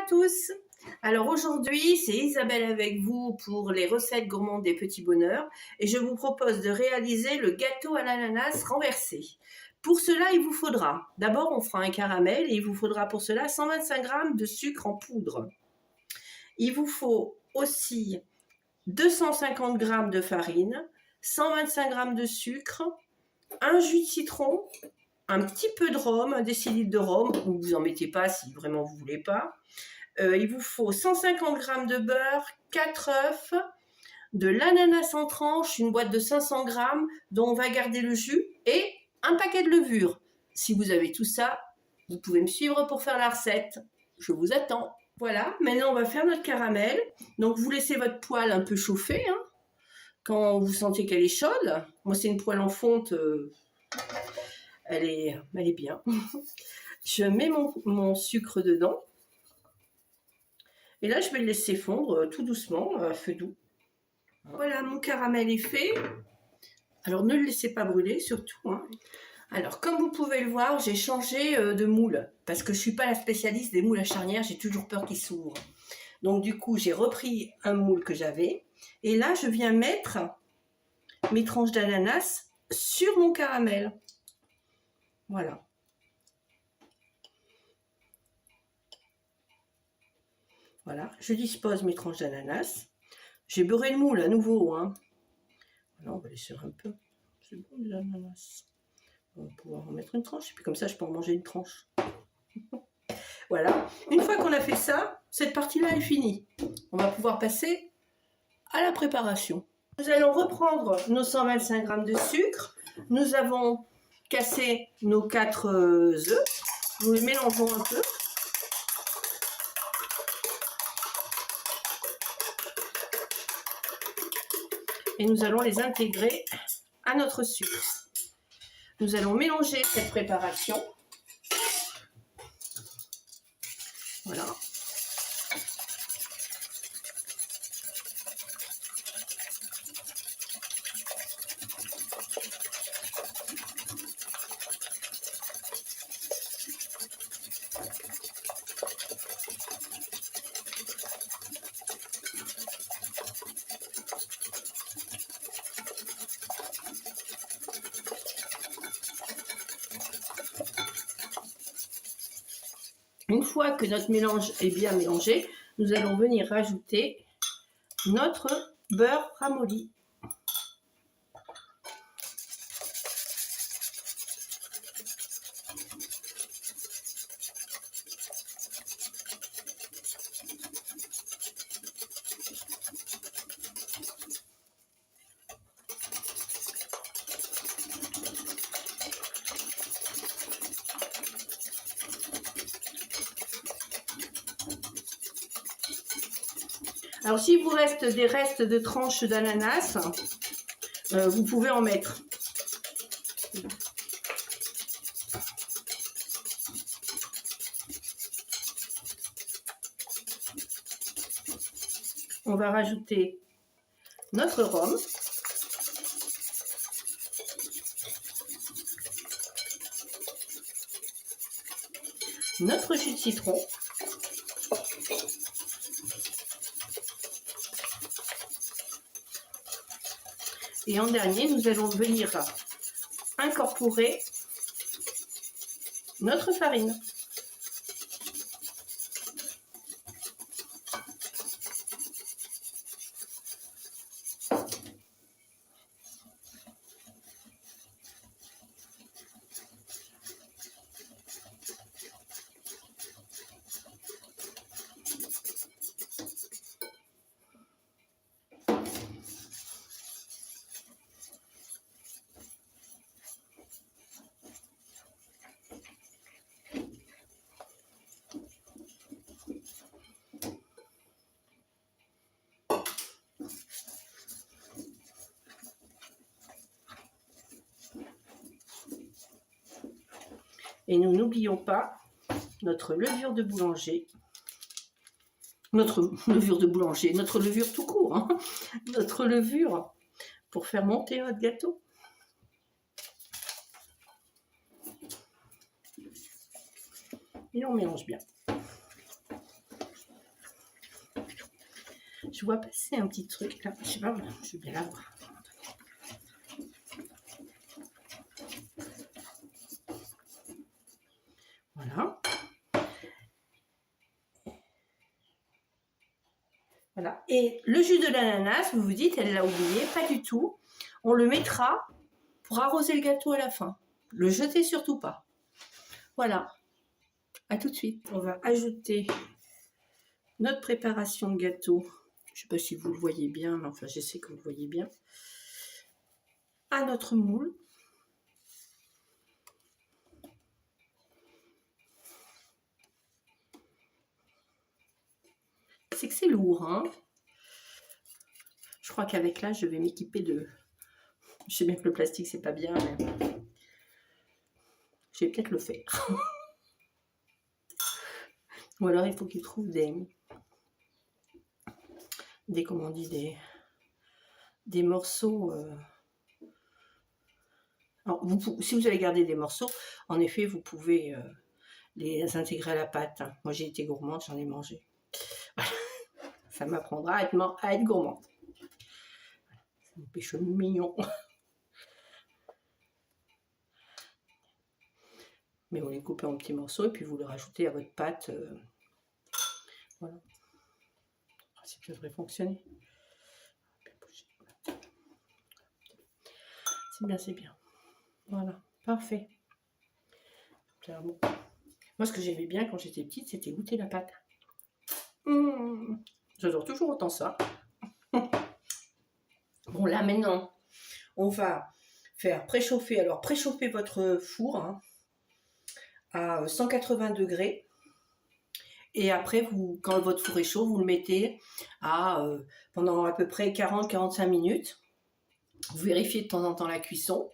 tous. Alors aujourd'hui, c'est Isabelle avec vous pour les recettes gourmandes des petits bonheurs et je vous propose de réaliser le gâteau à l'ananas renversé. Pour cela, il vous faudra, d'abord on fera un caramel et il vous faudra pour cela 125 g de sucre en poudre. Il vous faut aussi 250 g de farine, 125 g de sucre, un jus de citron, un petit peu de rhum, 1 décilitre de rhum, ou vous en mettez pas si vraiment vous voulez pas. Il vous faut 150 g de beurre, 4 œufs, de l'ananas en tranches, une boîte de 500 g dont on va garder le jus et un paquet de levure. Si vous avez tout ça, vous pouvez me suivre pour faire la recette. Je vous attends. Voilà, maintenant on va faire notre caramel. Donc vous laissez votre poêle un peu chauffer, hein, quand vous sentez qu'elle est chaude. Moi c'est une poêle en fonte, elle est bien. Je mets mon sucre dedans. Et là, je vais le laisser fondre tout doucement, à feu doux. Voilà, mon caramel est fait. Alors, ne le laissez pas brûler, surtout, hein. Alors, comme vous pouvez le voir, j'ai changé de moule. Parce que je ne suis pas la spécialiste des moules à charnière, j'ai toujours peur qu'ils s'ouvrent. Donc, du coup, j'ai repris un moule que j'avais. Et là, je viens mettre mes tranches d'ananas sur mon caramel. Voilà. Voilà, je dispose mes tranches d'ananas. J'ai beurré le moule à nouveau, hein. Voilà, on va laisser un peu. C'est bon, de l'ananas. On va pouvoir en mettre une tranche, et puis comme ça, je peux en manger une tranche. Voilà. Une fois qu'on a fait ça, cette partie-là est finie. On va pouvoir passer à la préparation. Nous allons reprendre nos 125 g de sucre. Nous avons cassé nos 4 œufs. Nous les mélangeons un peu. Et nous allons les intégrer à notre sucre. Nous allons mélanger cette préparation. Voilà. Une fois que notre mélange est bien mélangé, nous allons venir rajouter notre beurre ramolli. Alors, s'il vous reste des restes de tranches d'ananas, vous pouvez en mettre. On va rajouter notre rhum. Notre jus de citron. Et en dernier, nous allons venir incorporer notre farine. Et nous n'oublions pas notre levure de boulanger. Notre levure tout court, hein, notre levure pour faire monter notre gâteau. Et on mélange bien. Je vois passer un petit truc là. Je sais pas, je vais bien l'avoir. Voilà. Voilà. Et le jus de l'ananas, vous vous dites, elle l'a oublié, pas du tout. On le mettra pour arroser le gâteau à la fin. Le jetez surtout pas. Voilà. À tout de suite. On va ajouter notre préparation de gâteau. Je ne sais pas si vous le voyez bien, mais enfin j'essaie que vous le voyez bien. À notre moule. C'est que c'est lourd, hein. Je crois qu'avec là, je vais m'équiper de... Je sais bien que le plastique, c'est pas bien, mais... Je vais peut-être le faire. Ou alors, il faut qu'il trouve comment on dit, des morceaux... Alors, si vous avez gardé des morceaux, en effet, vous pouvez les intégrer à la pâte. Moi, j'ai été gourmande, j'en ai mangé. Voilà. Ça m'apprendra à être gourmande. C'est un péché mignon. Mais vous les coupez en petits morceaux et puis vous le rajoutez à votre pâte. Voilà. Le principe devrait fonctionner. C'est bien, c'est bien. Voilà, parfait. Clairement. Moi, ce que j'aimais bien quand j'étais petite, c'était goûter la pâte. J'adore toujours autant ça. Bon, là, maintenant, on va faire préchauffer. Alors, préchauffez votre four hein, à 180 degrés. Et après, quand votre four est chaud, vous le mettez pendant à peu près 40-45 minutes. Vous vérifiez de temps en temps la cuisson.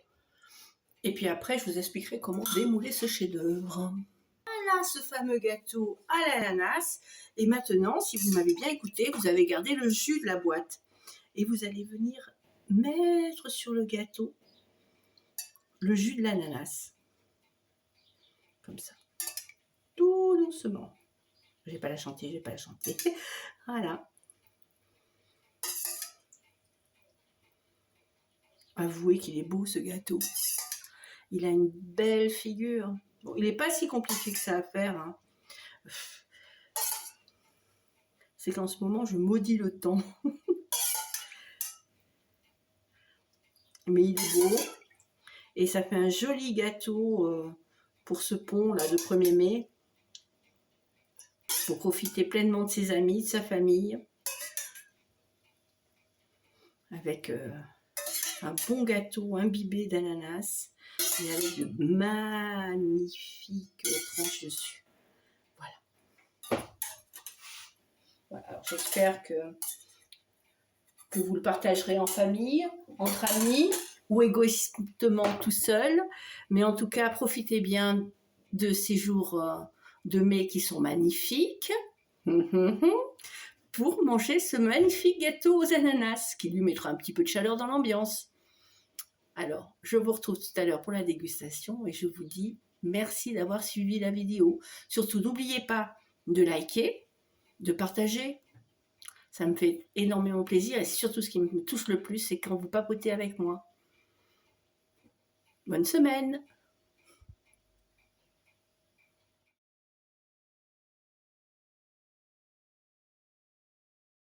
Et puis après, je vous expliquerai comment démouler ce chef-d'œuvre. Voilà ce fameux gâteau à l'ananas. Et maintenant, si vous m'avez bien écouté, vous avez gardé le jus de la boîte. Et vous allez venir mettre sur le gâteau le jus de l'ananas. Comme ça. Tout doucement. Je vais pas la chanter, Voilà. Avouez qu'il est beau ce gâteau. Il a une belle figure. Bon, il n'est pas si compliqué que ça à faire. Hein. C'est qu'en ce moment, je maudis le temps. Mais il est beau. Et ça fait un joli gâteau pour ce pont là de 1er mai. Pour profiter pleinement de ses amis, de sa famille. Avec un bon gâteau imbibé d'ananas. Et avec de magnifiques tranches dessus. Voilà. Voilà. J'espère que vous le partagerez en famille, entre amis ou égoïstement tout seul. Mais en tout cas, profitez bien de ces jours de mai qui sont magnifiques pour manger ce magnifique gâteau aux ananas qui lui mettra un petit peu de chaleur dans l'ambiance. Alors, je vous retrouve tout à l'heure pour la dégustation et je vous dis merci d'avoir suivi la vidéo. Surtout, n'oubliez pas de liker, de partager. Ça me fait énormément plaisir et surtout ce qui me touche le plus, c'est quand vous papotez avec moi. Bonne semaine!